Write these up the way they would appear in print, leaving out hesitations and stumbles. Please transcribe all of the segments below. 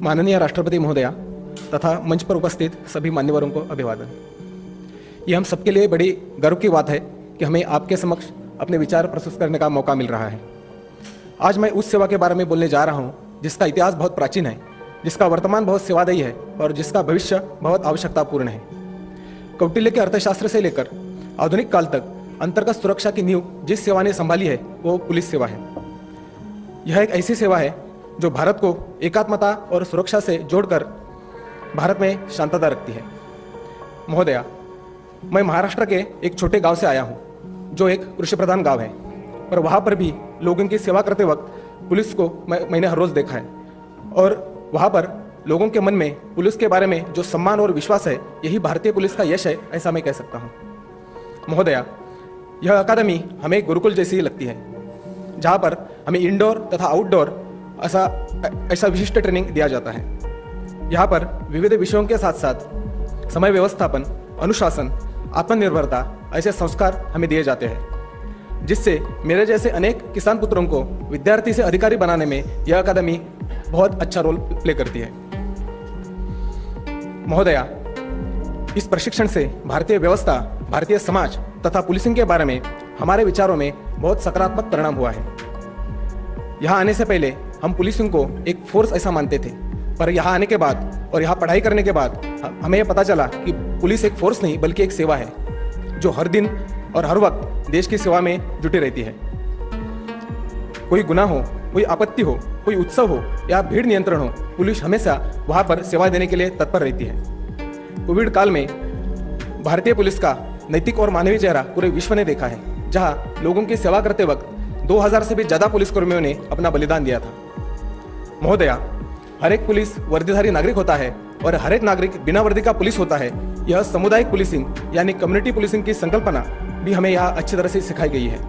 माननीय राष्ट्रपति महोदया तथा मंच पर उपस्थित सभी मान्यवरों को अभिवादन। ये हम सबके लिए बड़ी गर्व की बात है कि हमें आपके समक्ष अपने विचार प्रस्तुत करने का मौका मिल रहा है। आज मैं उस सेवा के बारे में बोलने जा रहा हूँ जिसका इतिहास बहुत प्राचीन है, जिसका वर्तमान बहुत सेवादायी है और जिसका भविष्य बहुत आवश्यकतापूर्ण है। कौटिल्य के अर्थशास्त्र से लेकर आधुनिक काल तक अंतर्गत सुरक्षा की नींव जिस सेवा ने संभाली है वो पुलिस सेवा है। यह एक ऐसी सेवा है जो भारत को एकात्मता और सुरक्षा से जोड़कर भारत में शांतता रखती है। महोदया, मैं महाराष्ट्र के एक छोटे गांव से आया हूं जो एक कृषि प्रधान गांव है, पर वहां पर भी लोगों की सेवा करते वक्त पुलिस को मैंने हर रोज देखा है और वहां पर लोगों के मन में पुलिस के बारे में जो सम्मान और विश्वास है, यही भारतीय पुलिस का यश है, ऐसा मैं कह सकता हूं। महोदया, यह अकादमी हमें गुरुकुल जैसी ही लगती है, जहां पर हमें इंडोर तथा आउटडोर ऐसा विशिष्ट ट्रेनिंग दिया जाता है। यहाँ पर विविध विषयों के साथ साथ समय व्यवस्थापन, अनुशासन, आत्मनिर्भरता ऐसे संस्कार हमें दिए जाते हैं, जिससे मेरे जैसे अनेक किसान पुत्रों को विद्यार्थी से अधिकारी बनाने में यह अकादमी बहुत अच्छा रोल प्ले करती है। महोदया, इस प्रशिक्षण से भारतीय व्यवस्था, भारतीय समाज तथा पुलिसिंग के बारे में हमारे विचारों में बहुत सकारात्मक परिणाम हुआ है। यहाँ आने से पहले हम पुलिसिंग को एक फोर्स ऐसा मानते थे, पर यहाँ आने के बाद और यहाँ पढ़ाई करने के बाद हमें यह पता चला कि पुलिस एक फोर्स नहीं बल्कि एक सेवा है जो हर दिन और हर वक्त देश की सेवा में जुटी रहती है। कोई गुनाह हो, कोई आपत्ति हो, कोई उत्सव हो या भीड़ नियंत्रण हो, पुलिस हमेशा वहाँ पर सेवा देने के लिए तत्पर रहती है। कोविड काल में भारतीय पुलिस का नैतिक और मानवीय चेहरा पूरे विश्व ने देखा है, जहाँ लोगों की सेवा करते वक्त 2000 से भी ज्यादा पुलिसकर्मियों ने अपना बलिदान दिया था। महोदया, हर एक पुलिस वर्दीधारी नागरिक होता है और हर एक नागरिक बिना वर्दी का पुलिस होता है। यह सामुदायिक पुलिसिंग यानी कम्युनिटी पुलिसिंग की संकल्पना भी हमें यहाँ अच्छी तरह से सिखाई गई है,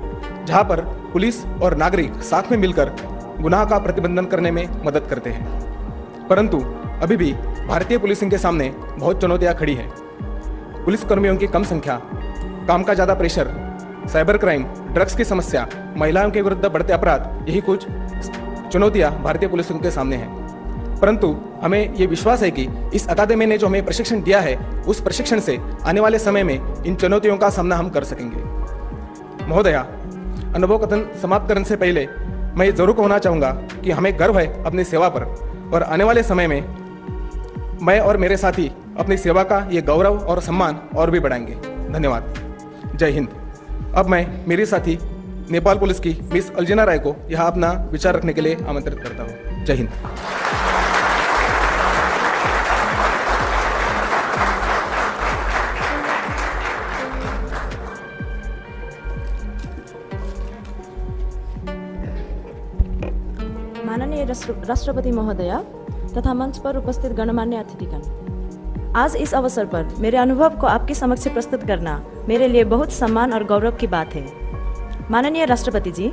जहाँ पर पुलिस और नागरिक साथ में मिलकर गुनाह का प्रतिबंधन करने में मदद करते हैं। परंतु अभी भी भारतीय पुलिसिंग के सामने बहुत चुनौतियाँ खड़ी हैं। पुलिसकर्मियों की कम संख्या, काम का ज़्यादा प्रेशर, साइबर क्राइम, ड्रग्स की समस्या, महिलाओं के विरुद्ध बढ़ते अपराध, यही कुछ चुनौतियां भारतीय पुलिस के सामने हैं। परंतु हमें ये विश्वास है कि इस अकादमी ने जो हमें प्रशिक्षण दिया है, उस प्रशिक्षण से आने वाले समय में इन चुनौतियों का सामना हम कर सकेंगे। महोदया, अनुभव कथन समाप्त करने से पहले मैं ये जरूर कहना चाहूँगा कि हमें गर्व है अपनी सेवा पर और आने वाले समय में मैं और मेरे साथी अपनी सेवा का ये गौरव और सम्मान और भी बढ़ाएंगे। धन्यवाद। जय हिंद। अब मैं मेरी साथी नेपाल पुलिस की मिस अल्जिना राय को यहाँ अपना विचार रखने के लिए आमंत्रित करता हूँ। जय हिंद। माननीय राष्ट्रपति महोदया तथा मंच पर उपस्थित गणमान्य अतिथिगण, आज इस अवसर पर मेरे अनुभव को आपके समक्ष प्रस्तुत करना मेरे लिए बहुत सम्मान और गौरव की बात है। माननीय राष्ट्रपति जी,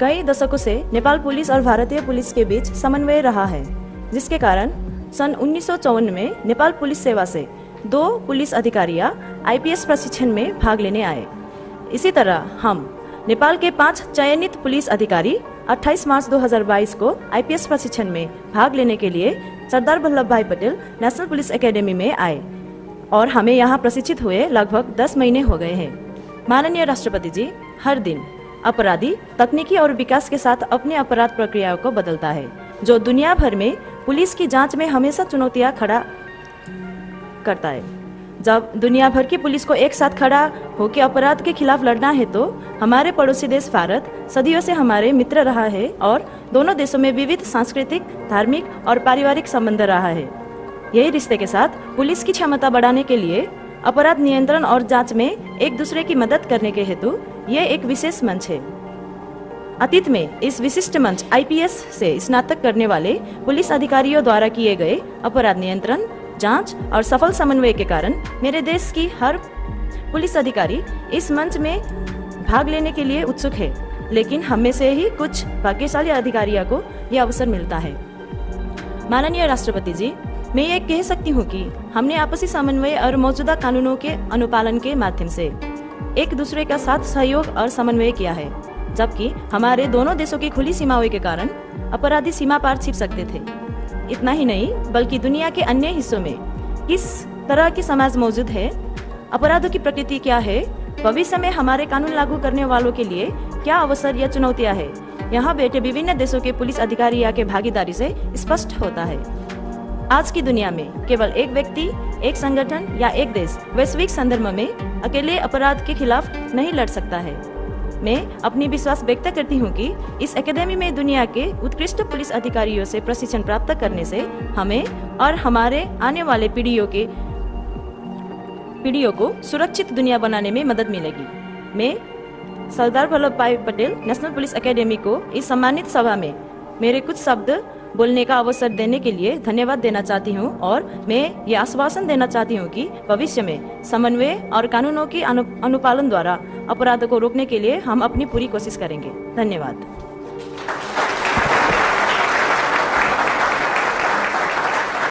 कई दशकों से नेपाल पुलिस और भारतीय पुलिस के बीच समन्वय रहा है, जिसके कारण सन 1954 में नेपाल पुलिस सेवा से 2 पुलिस अधिकारियां आईपीएस प्रशिक्षण में भाग लेने आए। इसी तरह हम नेपाल के 5 चयनित पुलिस अधिकारी 28 मार्च 2022 को आईपीएस प्रशिक्षण में भाग लेने के लिए सरदार वल्लभ भाई पटेल नेशनल पुलिस एकेडमी में आए और हमें यहाँ प्रशिक्षित हुए लगभग 10 महीने हो गए हैं। माननीय राष्ट्रपति जी, हर दिन अपराधी तकनीकी और विकास के साथ अपनी अपराध प्रक्रियाओं को बदलता है, जो दुनिया भर में पुलिस की जांच में हमेशा चुनौतियां खड़ा करता है। जब दुनिया भर की पुलिस को एक साथ खड़ा होकर अपराध के खिलाफ लड़ना है, तो हमारे पड़ोसी देश भारत सदियों से हमारे मित्र रहा है और दोनों देशों में विविध सांस्कृतिक, धार्मिक और पारिवारिक संबंध रहा है। यही रिश्ते के साथ पुलिस की क्षमता बढ़ाने के लिए अपराध नियंत्रण और जांच में एक दूसरे की मदद करने के हेतु ये एक विशेष मंच है। अतीत में इस विशिष्ट मंच आईपीएस से स्नातक करने वाले पुलिस अधिकारियों द्वारा किए गए अपराध नियंत्रण, जांच और सफल समन्वय के कारण मेरे देश की हर पुलिस अधिकारी इस मंच में भाग लेने के लिए उत्सुक है, लेकिन हम में से ही कुछ भाग्यशाली अधिकारियों को यह अवसर मिलता है। माननीय राष्ट्रपति जी, मैं ये कह सकती हूँ कि हमने आपसी समन्वय और मौजूदा कानूनों के अनुपालन के माध्यम से एक दूसरे का साथ सहयोग और समन्वय किया है, जबकि हमारे दोनों देशों की खुली सीमाओं के कारण अपराधी सीमा पार छिप सकते थे। इतना ही नहीं बल्कि दुनिया के अन्य हिस्सों में किस तरह की समाज मौजूद है, अपराधों की प्रकृति क्या है, भविष्य में हमारे कानून लागू करने वालों के लिए क्या अवसर या चुनौतियां हैं, यहाँ बैठे विभिन्न देशों के पुलिस अधिकारियों के भागीदारी से स्पष्ट होता है। आज की दुनिया में केवल एक व्यक्ति, एक संगठन या एक देश वैश्विक संदर्भ में अकेले अपराध के खिलाफ नहीं लड़ सकता है। मैं अपनी विश्वास व्यक्त करती हूँ कि इस एकेडमी में दुनिया के उत्कृष्ट पुलिस अधिकारियों से प्रशिक्षण प्राप्त करने से हमें और हमारे आने वाले पीढ़ियों को सुरक्षित दुनिया बनाने में मदद मिलेगी। मैं सरदार वल्लभ भाई पटेल नेशनल पुलिस एकेडमी को इस सम्मानित सभा में मेरे कुछ शब्द बोलने का अवसर देने के लिए धन्यवाद देना चाहती हूँ और मैं ये आश्वासन देना चाहती हूँ कि भविष्य में समन्वय और कानूनों के अनुपालन द्वारा अपराधों को रोकने के लिए हम अपनी पूरी कोशिश करेंगे। धन्यवाद।